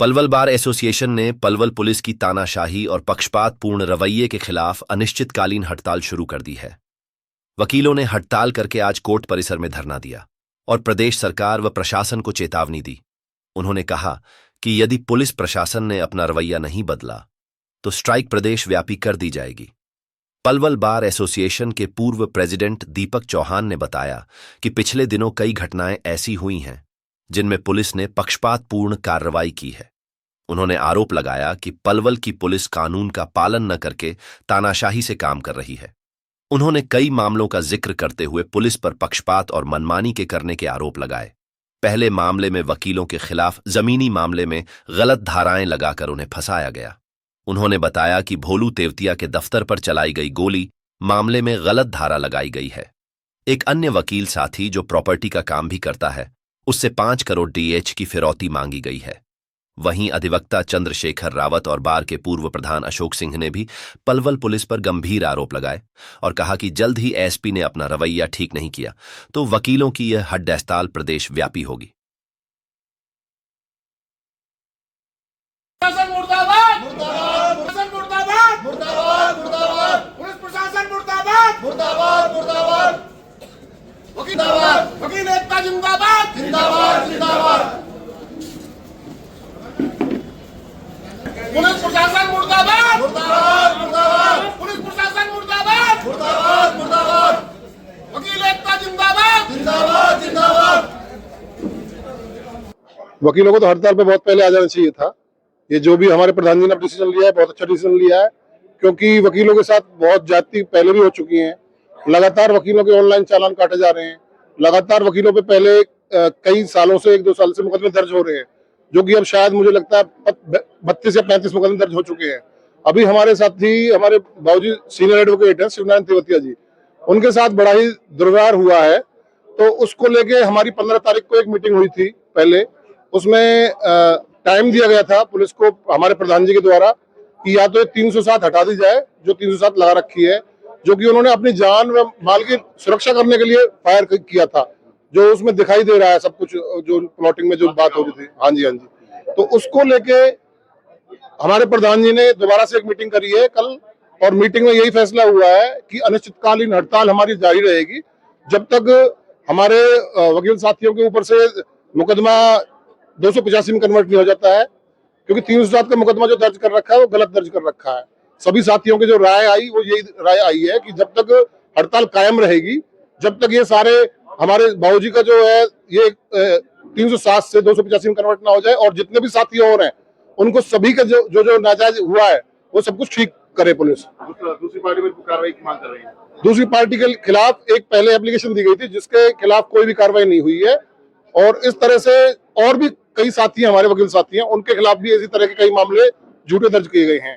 Palwal bar association ने Palwal police की तानाशाही और पक्षपातपूर्ण रवैये के खिलाफ अनिश्चितकालीन हड़ताल शुरू कर दी है। वकीलों ने हड़ताल करके आज कोर्ट परिसर में धरना दिया और प्रदेश सरकार व प्रशासन को चेतावनी दी। उन्होंने कहा कि यदि पुलिस प्रशासन ने अपना रवैया नहीं बदला तो स्ट्राइक प्रदेश व्यापी कर दी जाएगी। पलवल बार एसोसिएशन के पूर्व प्रेसिडेंट दीपक चौहान ने बताया कि पिछले दिनों कई घटनाएं ऐसी हुई हैं जिनमें पुलिस ने पक्षपातपूर्ण कार्रवाई की है। उन्होंने आरोप लगाया कि पलवल की पुलिस कानून का पालन न करके तानाशाही से काम कर रही है। उन्होंने कई मामलों का जिक्र करते हुए पुलिस पर पक्षपात और मनमानी के करने के आरोप लगाए। पहले मामले में वकीलों के खिलाफ जमीनी मामले में गलत धाराएं लगाकर उन्हें फंसाया गया। उन्होंने बताया कि भोलू तेवतिया के दफ्तर पर चलाई गई गोली मामले में गलत धारा लगाई गई है। एक अन्य वकील साथी जो प्रॉपर्टी का काम भी करता है, उससे 5 करोड़ DH की फिरौती मांगी गई है। वहीं अधिवक्ता चंद्रशेखर रावत और बार के पूर्व प्रधान अशोक सिंह ने भी पलवल पुलिस पर गंभीर आरोप लगाए और कहा कि जल्द ही SP ने अपना रवैया ठीक नहीं किया तो वकीलों की यह हड़ताल प्रदेश व्यापी होगी। वकील एकता जिंदाबाद जिंदाबाद जिंदाबाद। पुलिस प्रशासन मुर्दाबाद मुर्दाबाद मुर्दाबाद। पुलिस प्रशासन मुर्दाबाद मुर्दाबाद मुर्दाबाद। वकील एकता जिंदाबाद जिंदाबाद जिंदाबाद। वकीलों को तो हड़ताल पे बहुत पहले आ जाना चाहिए था। ये जो भी हमारे प्रधान जी ने डिसीजन लिया है बहुत अच्छा डिसीजन लिया है, क्योंकि वकीलों के साथ बहुत ज्यादती पहले भी हो चुकी है। लगातार वकीलों के ऑनलाइन चालान काटे जा रहे हैं। लगातार वकीलों पे पहले कई सालों से 1-2 साल से मुकदमे दर्ज हो रहे हैं, जो कि अब शायद मुझे लगता है 32 या 35 मुकदमे दर्ज हो चुके हैं। अभी हमारे साथ ही हमारे बाबूजी सीनियर एडवोकेट हैं शिवनारायण तेवतिया जी, उनके साथ बड़ा ही दुर्व्यवहार हुआ है। तो उसको लेके हमारी 15 तारीख को एक मीटिंग हुई थी। पहले उसमें टाइम दिया गया था पुलिस को हमारे प्रधान जी के द्वारा कि या तो 307 हटा दी जाए, जो 307 लगा रखी है, जो कि उन्होंने अपनी जान व माल की सुरक्षा करने के लिए फायर किया था, जो उसमें दिखाई दे रहा है सब कुछ, जो प्लॉटिंग में जो बात हो रही थी। हाँ जी हाँ जी। तो उसको लेके हमारे प्रधान जी ने दोबारा से एक मीटिंग करी है कल, और मीटिंग में यही फैसला हुआ है कि अनिश्चितकालीन हड़ताल हमारी जारी रहेगी जब तक हमारे वकील साथियों के ऊपर से मुकदमा 285 में कन्वर्ट नहीं हो जाता है, क्योंकि 307 का मुकदमा जो दर्ज कर रखा है वो गलत दर्ज कर रखा है। सभी साथियों की जो राय आई वो यही राय आई है कि जब तक हड़ताल कायम रहेगी, जब तक ये सारे हमारे बाबूजी का जो है ये 307 से 285 में कन्वर्ट ना हो जाए, और जितने भी साथी और हैं उनको सभी का जो नाजायज हुआ है वो सब कुछ ठीक करे पुलिस। दूसरी पार्टी में कार्रवाई की मांग कर रही है। दूसरी पार्टी के खिलाफ एक पहले एप्लीकेशन दी गई थी जिसके खिलाफ कोई भी कार्रवाई नहीं हुई है, और इस तरह से और भी कई साथी हैं हमारे वकील साथी हैं, उनके खिलाफ भी इसी तरह के कई मामले झूठे दर्ज किए गए हैं।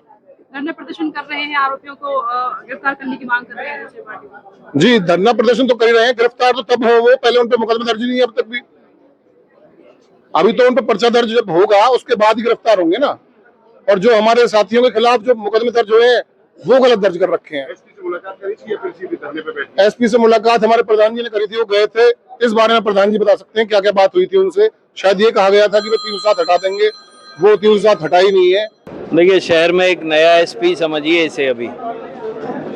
धरना प्रदर्शन कर रहे हैं, आरोपियों को गिरफ्तार करने की मांग कर रहे हैं दूसरी पार्टी। जी, धरना प्रदर्शन तो कर रहे हैं, गिरफ्तार तो तब हो वो, पहले उन पर मुकदमा दर्ज नहीं है अब तक भी। अभी तो उन पर पर्चा दर्ज जब होगा उसके बाद ही गिरफ्तार होंगे ना। और जो हमारे साथियों के खिलाफ जो मुकदमे दर्ज हुए हैं वो गलत दर्ज कर रखे हैं। SP से मुलाकात करी थी या फिर सीधे धरने पे बैठे? SP से मुलाकात हमारे प्रधान जी ने करी थी, वो गए थे। इस बारे में प्रधान जी बता सकते हैं क्या क्या बात हुई थी उनसे। शायद ये कहा गया था कि वे 307 हटा देंगे, वो 307 हटा ही नहीं है। देखिए, शहर में एक नया SP समझिए इसे, अभी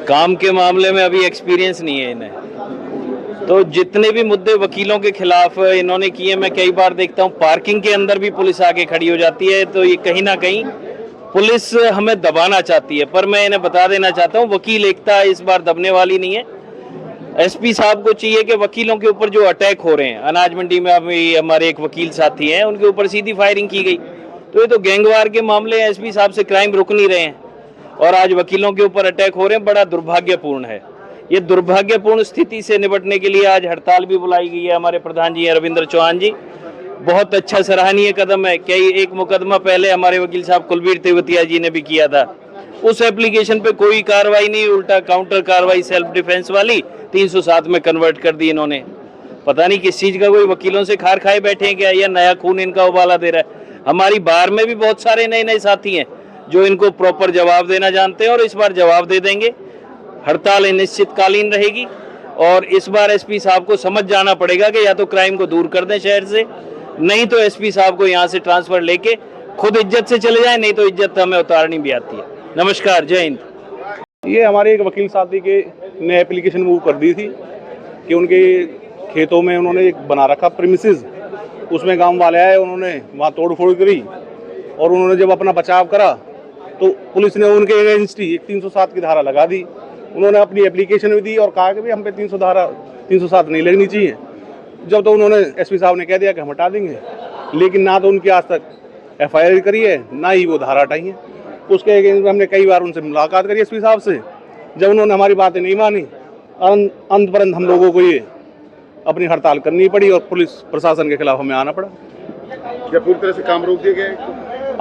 काम के मामले में अभी एक्सपीरियंस नहीं है इन्हें। तो जितने भी मुद्दे वकीलों के खिलाफ इन्होंने किए, मैं कई बार देखता हूँ पार्किंग के अंदर भी पुलिस आके खड़ी हो जाती है। तो ये कहीं ना कहीं पुलिस हमें दबाना चाहती है, पर मैं इन्हें बता देना चाहता हूँ वकील एकता इस बार दबने वाली नहीं है। SP साहब को चाहिए कि वकीलों के ऊपर जो अटैक हो रहे हैं, अनाज मंडी में अभी हमारे एक वकील साथी हैं, उनके ऊपर सीधी फायरिंग की गई, तो ये तो गैंगवार के मामले हैं। SP साहब से क्राइम रुक नहीं रहे हैं और आज वकीलों के ऊपर अटैक हो रहे हैं। बड़ा दुर्भाग्यपूर्ण है। ये दुर्भाग्यपूर्ण स्थिति से निपटने के लिए आज हड़ताल भी बुलाई गई है। हमारे प्रधान जी हैं रविंद्र चौहान जी, बहुत अच्छा सराहनीय कदम है। कई एक मुकदमा पहले हमारे वकील साहब कुलबीर तेवतिया जी ने भी किया था, उस एप्लीकेशन पे कोई कार्रवाई नहीं, उल्टा काउंटर कार्रवाई सेल्फ डिफेंस वाली 307 में कन्वर्ट कर दी इन्होंने। पता नहीं किस चीज का कोई वकीलों से खार खाए बैठे हैं क्या, या नया खून इनका उबाला दे रहा है। हमारी बार में भी बहुत सारे नए नए साथी हैं जो इनको प्रॉपर जवाब देना जानते हैं, और इस बार जवाब दे देंगे। हड़ताल अनिश्चितकालीन रहेगी, और इस बार SP साहब को समझ जाना पड़ेगा कि या तो क्राइम को दूर कर दें शहर से, नहीं तो SP साहब को यहाँ से ट्रांसफर लेके खुद इज्जत से चले जाए, नहीं तो इज्जत हमें उतारनी भी आती है। नमस्कार, जय हिंद। ये हमारे एक वकील साथी के ने एप्लीकेशन मूव कर दी थी कि उनके खेतों में उन्होंने एक बना रखा प्रीमिसेस, उसमें गांव वाले आए, उन्होंने वहाँ तोड़ फोड़ करी और उन्होंने जब अपना बचाव करा तो पुलिस ने उनके अगेंस्ट ही 307 की धारा लगा दी। उन्होंने अपनी एप्लीकेशन भी दी और कहा कि भी हम पे 307 नहीं लगनी चाहिए। जब तो उन्होंने एसपी साहब ने कह दिया कि हम हटा देंगे, लेकिन ना तो उनकी आज तक एफआईआर करी है, ना ही वो धारा हटाई है। उसके अगेंस्ट हमने कई बार उनसे मुलाकात करी एसपी साहब से, जब उन्होंने हमारी बातें नहीं मानी, अंत परंत हम लोगों को ये अपनी हड़ताल करनी पड़ी और पुलिस प्रशासन के खिलाफ हमें आना पड़ा। क्या पूरी तरह से काम रोक दिए गए?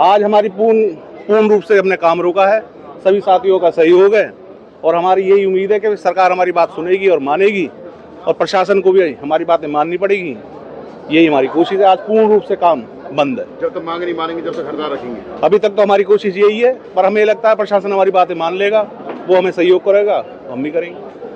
आज हमारी पूर्ण रूप से हमने काम रोका है, सभी साथियों का सहयोग है और हमारी यही उम्मीद है कि सरकार हमारी बात सुनेगी और मानेगी और प्रशासन को भी हमारी बातें माननी पड़ेगी। यही हमारी कोशिश है। आज पूर्ण रूप से काम बंद है। जब तक मांग नहीं मानेंगे, जब तक हड़ताल रखेंगे। अभी तक तो हमारी कोशिश यही है, पर हमें लगता है प्रशासन हमारी बातें मान लेगा, वो हमें सहयोग करेगा, हम भी करेंगे।